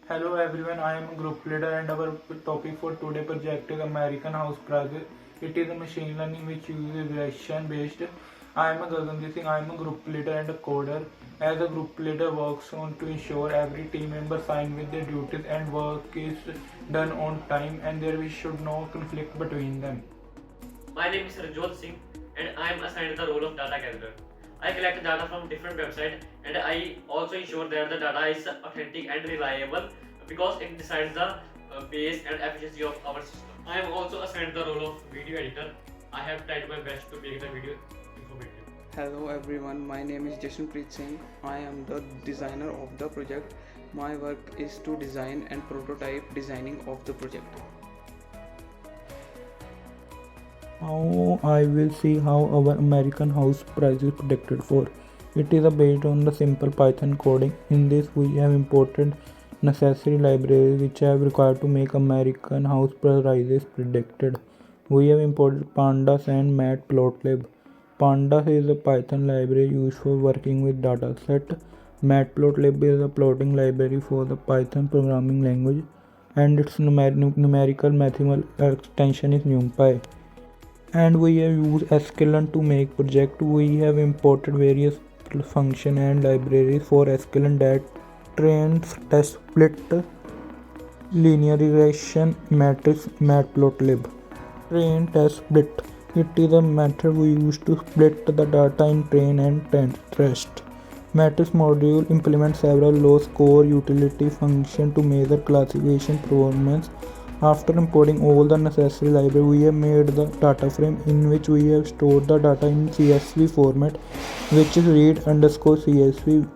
Hello everyone, I am a group leader and our topic for today project is American House Project. It is a machine learning which uses regression based. I am a Gagandeep Singh, I am a group leader and a coder. As a group leader works on to ensure every team member sign with their duties and work is done on time and there should no conflict between them. My name is Rajot Singh and I am assigned the role of data gatherer. I collect data from different websites and I also ensure that the data is authentic and reliable because it decides the pace and efficiency of our system. I am also assigned the role of video editor. I have tried my best to make the video informative. Hello everyone, my name is Jashanpreet Singh. I am the designer of the project. My work is to design and prototype designing of the project. Now I will see how our American house price is predicted for. It is based on the simple Python coding. In this we have imported necessary libraries which are required to make American house prices predicted. We have imported pandas and matplotlib. Pandas is a Python library used for working with dataset. Matplotlib is a plotting library for the Python programming language and its numerical mathematical extension is NumPy. And we have used sklearn to make project. We have imported various function and libraries for sklearn that trains test split linear regression matrix matplotlib. Train test split, it is a method we use to split the data in train and test. Matrix module implements several low score utility functions to measure classification performance. After importing all the necessary library, we have made the data frame in which we have stored the data in CSV format, which is read underscore CSV,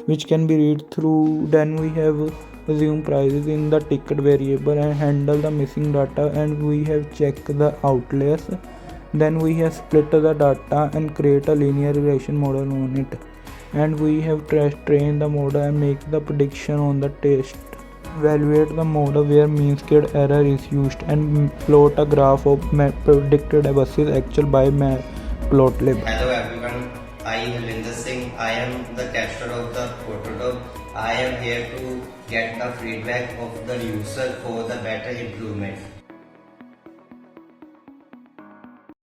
which can be read through. Then we have assume prices in the ticket variable and handle the missing data, and we have checked the outliers. Then we have split the data and create a linear regression model on it, and we have trained the model and make the prediction on the test. Evaluate the model where mean squared error is used and plot a graph of predicted versus actual by matplotlib. Hello everyone, I am Halinder Singh. I am the tester of the prototype. I am here to get the feedback of the user for the better improvement.